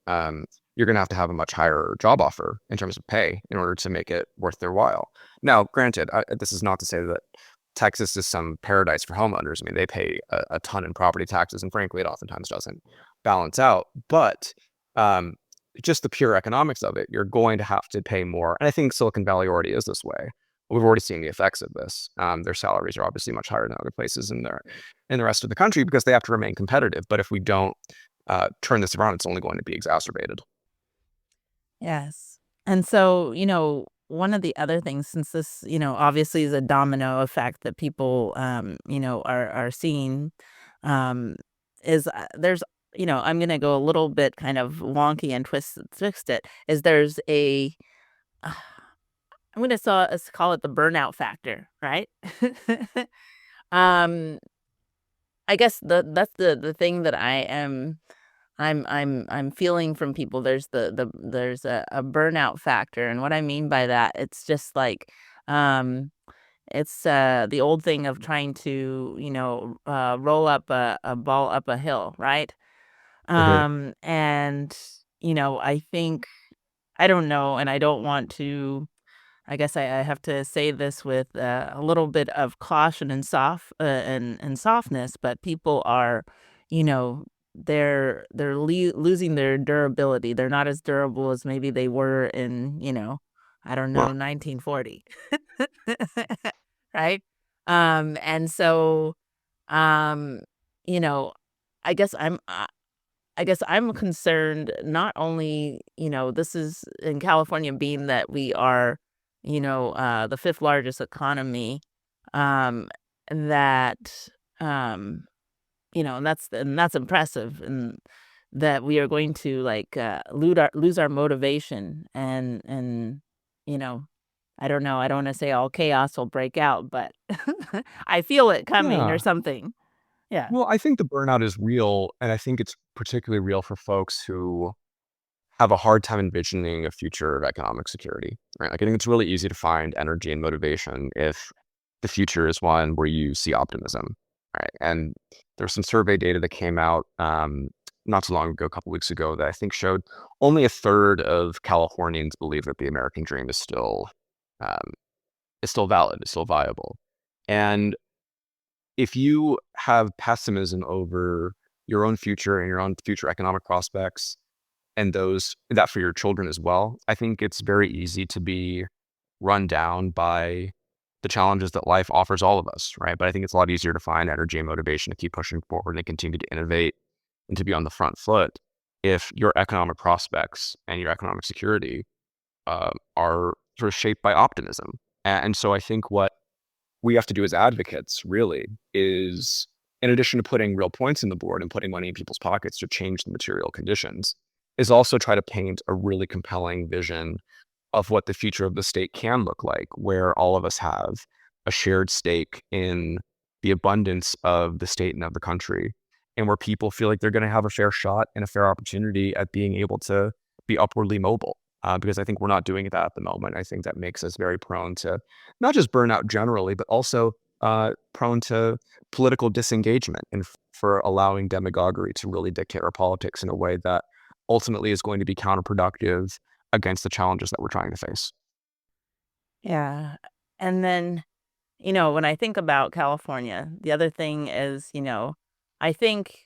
you're going to have a much higher job offer in terms of pay in order to make it worth their while. Now, granted, this is not to say that Texas is some paradise for homeowners. I mean, they pay a ton in property taxes, and frankly, it oftentimes doesn't balance out. But um, just the pure economics of it, you're going to have to pay more. And I think Silicon Valley already is this way. We've already seen the effects of this. Their salaries are obviously much higher than other places in the rest of the country because they have to remain competitive. But if we don't turn this around, it's only going to be exacerbated. Yes. And so, one of the other things, since this, obviously is a domino effect that people, are seeing, um, is there's, I'm going to go a little bit kind of wonky and twist it, is there's I'm going to call it the burnout factor, right? um, I guess that's the thing that I'm feeling from people. There's a burnout factor, and what I mean by that, it's just like, um, it's the old thing of trying to, roll up a ball up a hill, right? Mhm. And I think, I don't know, and I don't want to. I guess I have to say this with a little bit of caution and and softness, but people are, you know, losing their durability. They're not as durable as maybe they were in, I don't Well, know, 1940. Right? And so, um, you know, I guess I'm concerned, not only, this is in California, being that we are, the fifth largest economy, um, and that, um, and that's impressive, and that we are going to, like, lose our motivation, and, you know, I don't know, I don't wanna say all chaos will break out, but I feel it coming or yeah. something. Yeah. Well, I think the burnout is real, and I think it's particularly real for folks who have a hard time envisioning a future of economic security, right? Like, I think it's really easy to find energy and motivation if the future is one where you see optimism, right? And there's some survey data that came out not too long ago, a couple weeks ago, that I think showed only a third of Californians believe that the American dream um, is still valid, is still viable. And if you have pessimism over your own future and your own future economic prospects, and that for your children as well, I think it's very easy to be run down by the challenges that life offers all of us, right? But I think it's a lot easier to find energy and motivation to keep pushing forward and continue to innovate and to be on the front foot if your economic prospects and your economic security are sort of shaped by optimism. And so I think what we have to do as advocates really is, in addition to putting real points in the board and putting money in people's pockets to change the material conditions, is also try to paint a really compelling vision of what the future of the state can look like, where all of us have a shared stake in the abundance of the state and of the country, and where people feel like they're going to have a fair shot and a fair opportunity at being able to be upwardly mobile. Because I think we're not doing that at the moment. I think that makes us very prone to not just burnout generally, but also prone to political disengagement and for allowing demagoguery to really dictate our politics in a way that ultimately is going to be counterproductive against the challenges that we're trying to face. Yeah. And then, when I think about California, the other thing is, I think,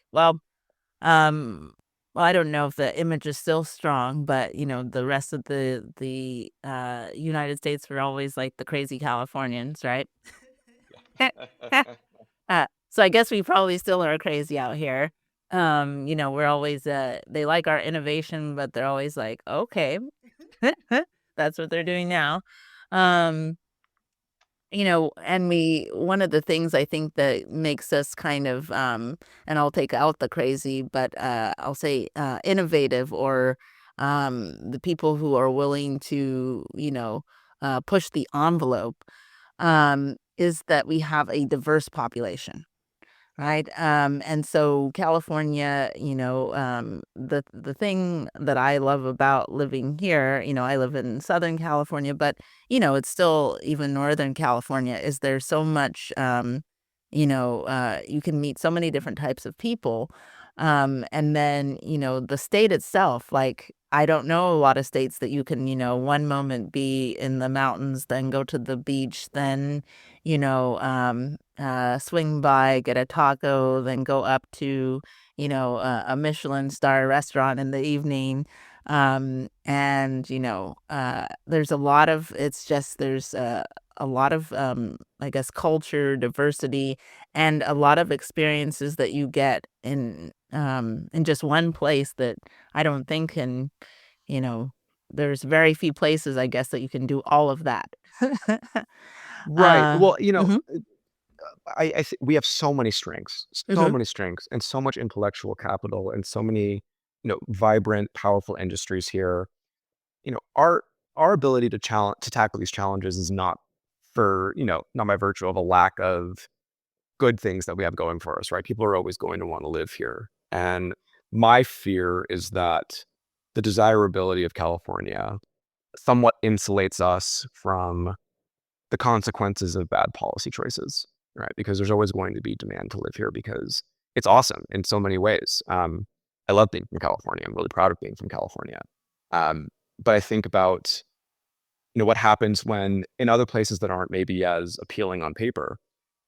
um, I don't know if the image is still strong, but the rest of the United States were always like the crazy Californians, right? So I guess we probably still are crazy out here. We're always they like our innovation, but they're always like, okay, that's what they're doing now. Um, and one of the things I think that makes us kind of, and I'll take out the crazy, but I'll say innovative, or the people who are willing to, push the envelope, is that we have a diverse population. Right. And so California, the thing that I love about living here, I live in Southern California, but it's still even Northern California, is there's so much, you can meet so many different types of people. And then, the state itself, like, I don't know a lot of states that you can, one moment be in the mountains, then go to the beach, then, swing by, get a taco, then go up to, a Michelin star restaurant in the evening. And, there's a lot of, it's just, there's a lot of, I guess, culture, diversity, and a lot of experiences that you get in just one place that I don't think can, you know, there's very few places, I guess, that you can do all of that. Right. Uh, Well, mhm, we have so mhm, many strengths, and so much intellectual capital, and so many, vibrant, powerful industries here. Our ability to tackle these challenges is not not by virtue of a lack of good things that we have going for us, right? People are always going to want to live here. And my fear is that the desirability of California somewhat insulates us from the consequences of bad policy choices, right? Because there's always going to be demand to live here because it's awesome in so many ways. I love being from California. I'm really proud of being from California. Um, but I think about, what happens when in other places that aren't maybe as appealing on paper,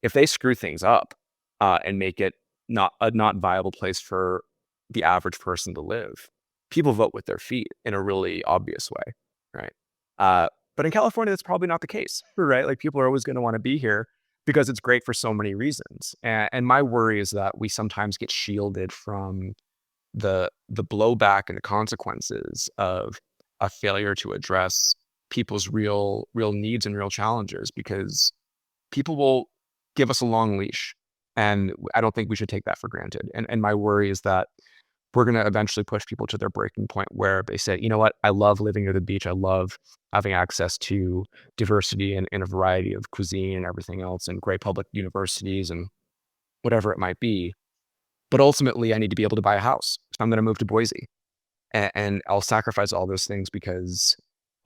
if they screw things up and make it not viable place for the average person to live, people vote with their feet in a really obvious way, right? Uh, but in California, that's probably not the case, right? Like people are always going to want to be here because it's great for so many reasons. And my worry is that we sometimes get shielded from the blowback and the consequences of a failure to address people's real needs and real challenges because people will give us a long leash. And I don't think we should take that for granted. And my worry is that we're going to eventually push people to their breaking point where they say, you know what, I love living near the beach. I love having access to diversity and a variety of cuisine and everything else and great public universities and whatever it might be. But ultimately, I need to be able to buy a house. So I'm going to move to Boise and I'll sacrifice all those things because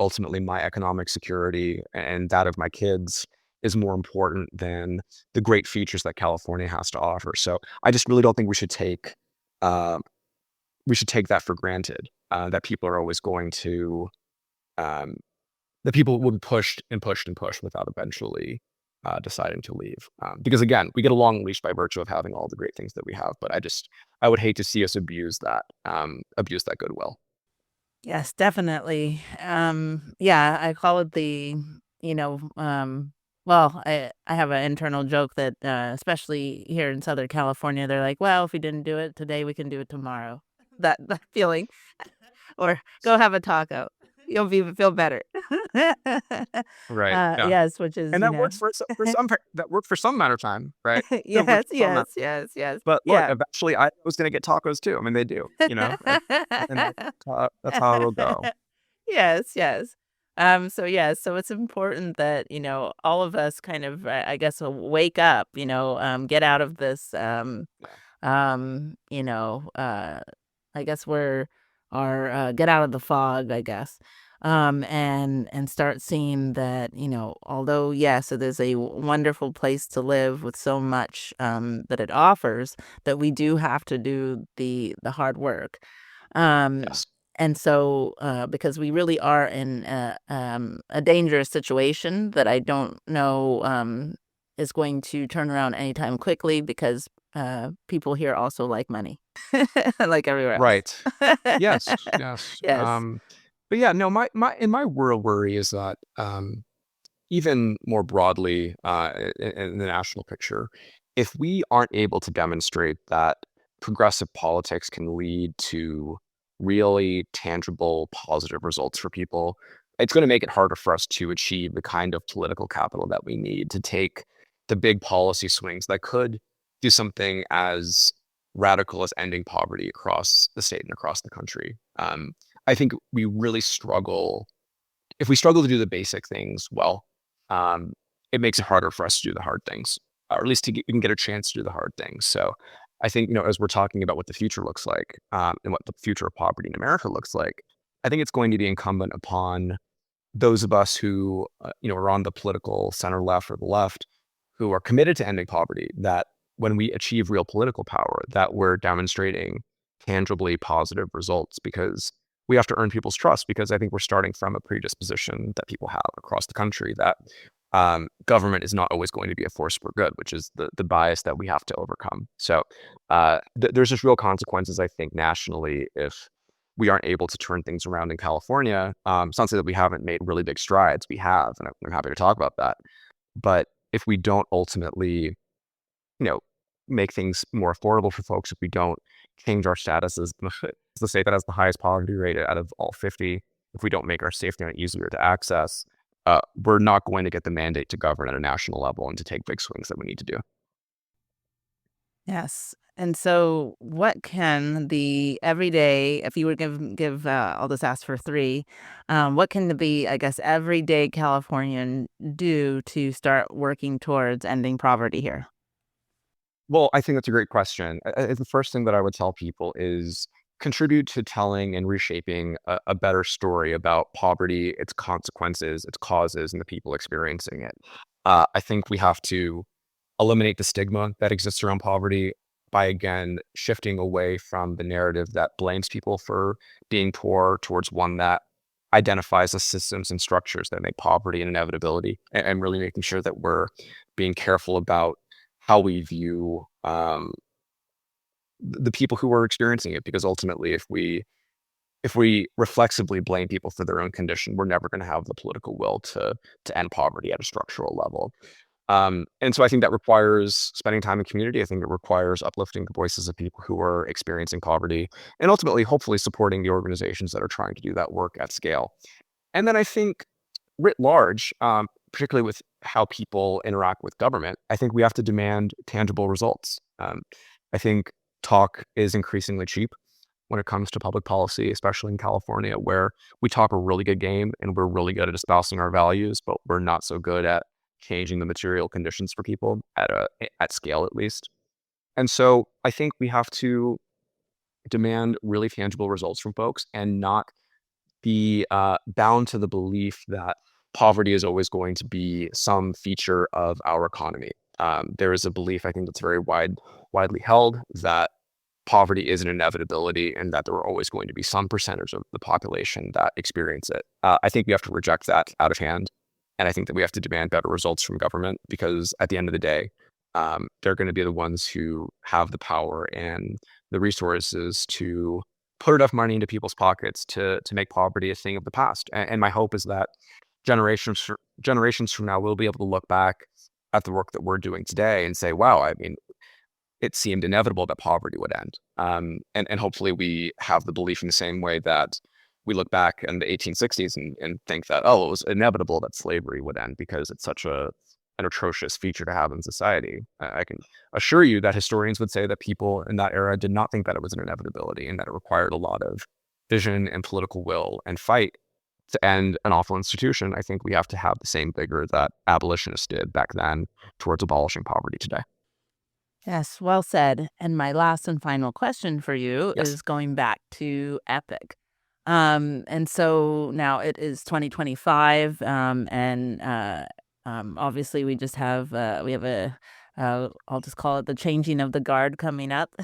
ultimately my economic security and that of my kids is more important than the great features that California has to offer. So I just really don't think uh, we should take that for granted. That people are always going to um, that people will be pushed and pushed and pushed without eventually deciding to leave. Because again, we get a long leash by virtue of having all the great things that we have. But I would hate to see us abuse that goodwill. yes, definitely. Yeah, I call it you know, well, I have an internal joke that, especially here in Southern California, they're like, "Well, if we didn't do it today, we can do it tomorrow." That feeling. Or, "Go have a taco. You'll feel better." Right. Yeah. Yes, which is, And that works for that worked for some amount of time, right? It yes, worked for some yes, amount. yes, yes. But look, Yeah. eventually I was gonna get tacos too. I mean, they do, and that's how it'll go. Yes, yes. So yeah, so it's important that, all of us kind of, I guess, wake up, get out of this, Yeah. um, you know, uh, I guess we're, get out of the fog, I guess. and start seeing that, although yes, it is a wonderful place to live with so much that it offers, that we do have to do the hard work. Um, Yes. and so, because we really are in a dangerous situation that I don't know is going to turn around anytime quickly, because people here also like money, like everywhere Right. else. Yes. Yes. Yes. But yeah, no, my real worry is that even more broadly, in the national picture, if we aren't able to demonstrate that progressive politics can lead to really tangible, positive results for people, it's going to make it harder for us to achieve the kind of political capital that we need to take the big policy swings that could do something as radical as ending poverty across the state and across the country. I think we really struggle if we struggle to do the basic things well, um, it makes it harder for us to do the hard things, or at least even get a chance to do the hard things. So I think, as we're talking about what the future looks like, and what the future of poverty in America looks like, I think it's going to be incumbent upon those of us who, are on the political center left or the left, who are committed to ending poverty, that when we achieve real political power, that we're demonstrating tangibly positive results, because we have to earn people's trust, because I think we're starting from a predisposition that people have across the country that government is not always going to be a force for good, which is the bias that we have to overcome. So there's just real consequences, I think, nationally, if we aren't able to turn things around in California. It's not to say that we haven't made really big strides. We have, and I'm happy to talk about that. But if we don't ultimately, you know, make things more affordable for folks, if we don't change our status as the state that has the highest poverty rate out of all 50, if we don't make our safety net easier to access, we're not going to get the mandate to govern at a national level and to take big swings that we need to do. Yes. And so, what can the everyday, if you were give, I'll just ask for three, what can I guess, everyday Californian do to start working towards ending poverty here? Well, I think that's a great question. The first thing that I would tell people is contribute to telling and reshaping a better story about poverty, its consequences, its causes, and the people experiencing it. I think we have to eliminate the stigma that exists around poverty by, again, shifting away from the narrative that blames people for being poor towards one that identifies the systems and structures that make poverty an inevitability, and really making sure that we're being careful about how we view the people who are experiencing it, because ultimately, if we reflexively blame people for their own condition, we're never going to have the political will to end poverty at a structural level. And so I think that requires spending time in community. I think it requires uplifting the voices of people who are experiencing poverty, and ultimately, hopefully, supporting the organizations that are trying to do that work at scale. And then I think, writ large, particularly with how people interact with government, I think we have to demand tangible results. I think talk is increasingly cheap when it comes to public policy, especially in California, where we talk a really good game and we're really good at espousing our values, but we're not so good at changing the material conditions for people at scale, at least. And so I think we have to demand really tangible results from folks, and not be bound to the belief that poverty is always going to be some feature of our economy. There is a belief, I think, that's very widely held, that poverty is an inevitability, and that there are always going to be some percentage of the population that experience it. I think we have to reject that out of hand. And I think that we have to demand better results from government, because at the end of the day, they're going to be the ones who have the power and the resources to put enough money into people's pockets to make poverty a thing of the past. And my hope is that generations from now, we'll be able to look back at the work that we're doing today and say, wow, I mean, it seemed inevitable that poverty would end. And hopefully we have the belief in the same way that we look back in the 1860s and think that, oh, it was inevitable that slavery would end because it's such an atrocious feature to have in society. I can assure you that historians would say that people in that era did not think that it was an inevitability, and that it required a lot of vision and political will and fight to end an awful institution. I think we have to have the same vigor that abolitionists did back then towards abolishing poverty today. Yes, well said. And my last and final question for you Yes. is going back to Epic. And so now it is 2025, and obviously we just have we have a I'll just call it the changing of the guard coming up.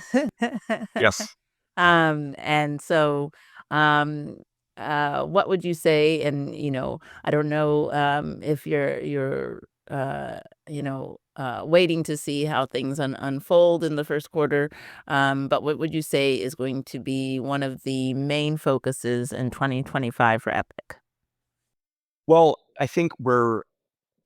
Yes. And so um what would you say? And I don't know if you're uh waiting to see how things unfold in the first quarter, but what would you say is going to be one of the main focuses in 2025 for Epic? Well, I think it's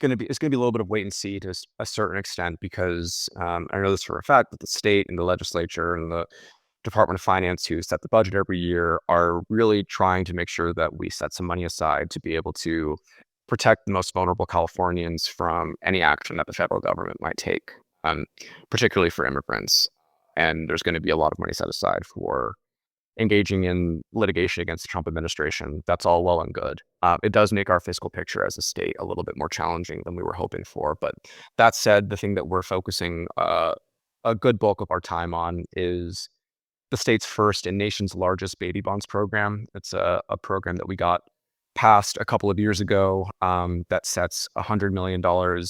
gonna be a little bit of wait and see to a certain extent because I know this for a fact that the state and the legislature and the Department of Finance, who set the budget every year, are really trying to make sure that we set some money aside to be able to protect the most vulnerable Californians from any action that the federal government might take, um, particularly for immigrants. And there's going to be a lot of money set aside for engaging in litigation against the Trump administration. That's all well and good. It does make our fiscal picture as a state a little bit more challenging than we were hoping for. But that said, the thing that we're focusing a good bulk of our time on is the state's first and nation's largest baby bonds program. It's a program that we got passed a couple of years ago that sets $100 million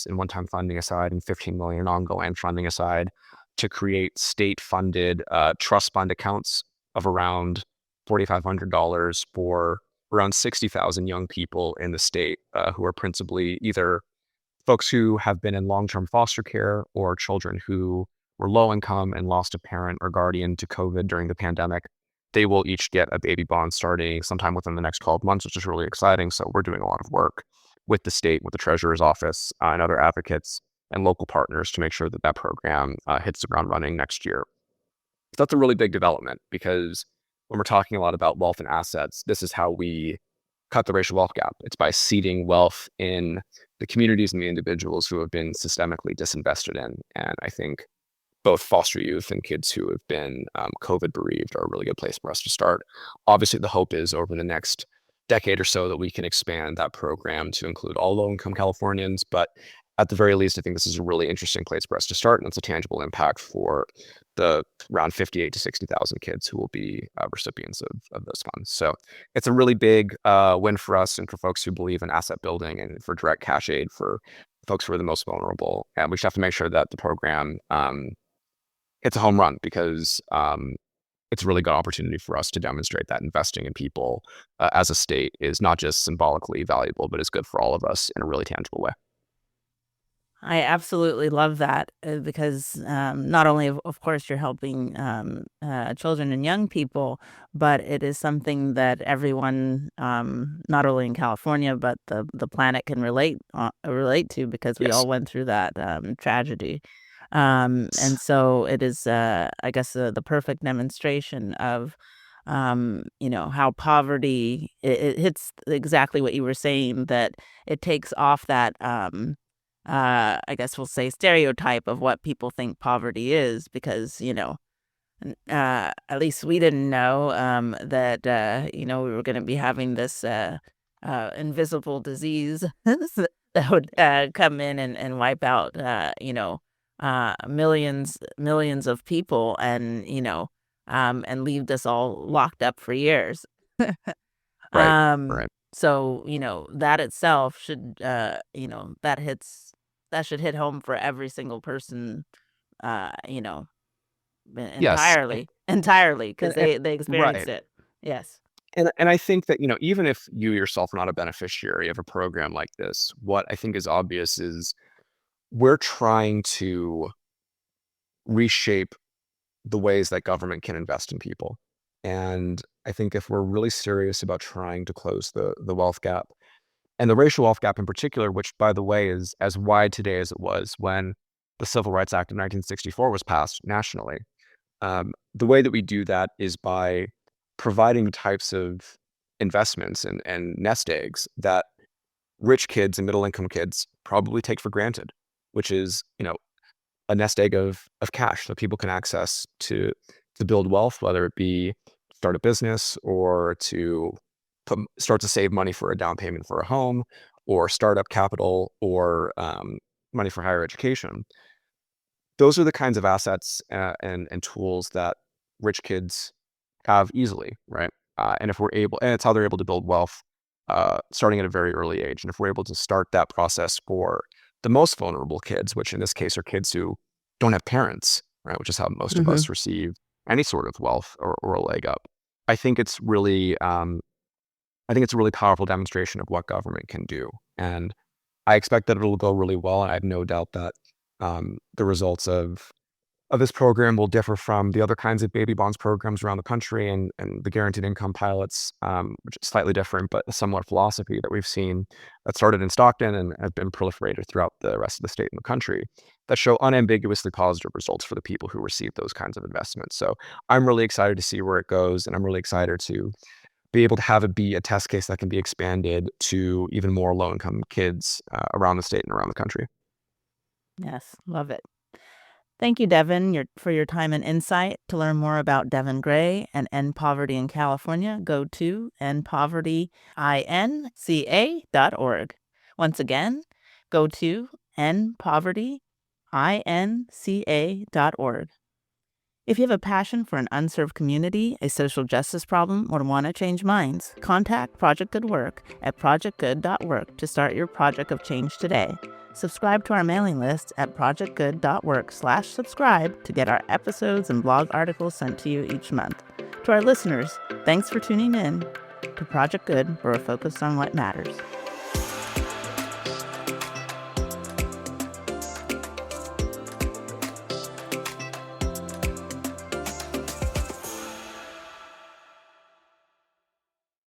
in one-time funding aside and $15 million ongoing funding aside to create state-funded trust fund accounts of around $4,500 for around 60,000 young people in the state who are principally either folks who have been in long-term foster care or children who were low income and lost a parent or guardian to COVID during the pandemic. They will each get a baby bond starting sometime within the next 12 months, which is really exciting. So we're doing a lot of work with the state, with the treasurer's office, and other advocates and local partners to make sure that that program hits the ground running next year. So that's a really big development because when we're talking a lot about wealth and assets, this is how we cut the racial wealth gap. It's by seeding wealth in the communities and the individuals who have been systemically disinvested in. And I think both foster youth and kids who have been COVID bereaved are a really good place for us to start. Obviously, the hope is over the next decade or so that we can expand that program to include all low-income Californians. But at the very least, I think this is a really interesting place for us to start, and it's a tangible impact for the around 58 to 60,000 kids who will be recipients of those funds. So it's a really big win for us and for folks who believe in asset building and for direct cash aid for folks who are the most vulnerable. And we just have to make sure that the program hits a home run because it's a really good opportunity for us to demonstrate that investing in people as a state is not just symbolically valuable, but is good for all of us in a really tangible way. I absolutely love that because not only, of course, you're helping children and young people, but it is something that everyone, not only in California, but the planet can relate to because we Yes. all went through that tragedy. And so it is, I guess, the perfect demonstration of, how poverty, it hits exactly what you were saying, that it takes off that, I guess we'll say stereotype of what people think poverty is because, at least we didn't know that, we were going to be having this invisible disease that would come in and wipe out, millions of people and leave us all locked up for years. Right. Um, Right. so, that itself should, that should hit home for every single person, uh, you know, Yes. entirely, because And they experienced right. it. Yes. And I think that, even if you yourself are not a beneficiary of a program like this, what I think is obvious is we're trying to reshape the ways that government can invest in people. And I think if we're really serious about trying to close the wealth gap and the racial wealth gap in particular, which by the way is as wide today as it was when the Civil Rights Act of 1964 was passed nationally. The way that we do that is by providing types of investments and nest eggs that rich kids and middle income kids probably take for granted, which is, a nest egg of cash that people can access to build wealth, whether it be start a business or to start to save money for a down payment for a home or startup capital or money for higher education. Those are the kinds of assets and tools that rich kids have easily, right? And if we're able, and it's how they're able to build wealth starting at a very early age. And if we're able to start that process for the most vulnerable kids, which in this case are kids who don't have parents, right, which is how most of Mm-hmm. us receive any sort of wealth or a leg up. I think it's really, I think it's a really powerful demonstration of what government can do. And I expect that it'll go really well. And I have no doubt that the results of this program will differ from the other kinds of baby bonds programs around the country and the guaranteed income pilots, which is slightly different, but a similar philosophy that we've seen that started in Stockton and have been proliferated throughout the rest of the state and the country that show unambiguously positive results for the people who receive those kinds of investments. So I'm really excited to see where it goes, and I'm really excited to be able to have it be a test case that can be expanded to even more low-income kids around the state and around the country. Yes, love it. Thank you, Devon, for your time and insight. To learn more about Devon Gray and End Poverty in California, go to endpovertyinca.org. Once again, go to endpovertyinca.org. If you have a passion for an unserved community, a social justice problem, or want to change minds, contact Project Good Work at projectgood.work to start your project of change today. Subscribe to our mailing list at projectgood.work/subscribe to get our episodes and blog articles sent to you each month. To our listeners, thanks for tuning in to Project Good, where we're focused on what matters.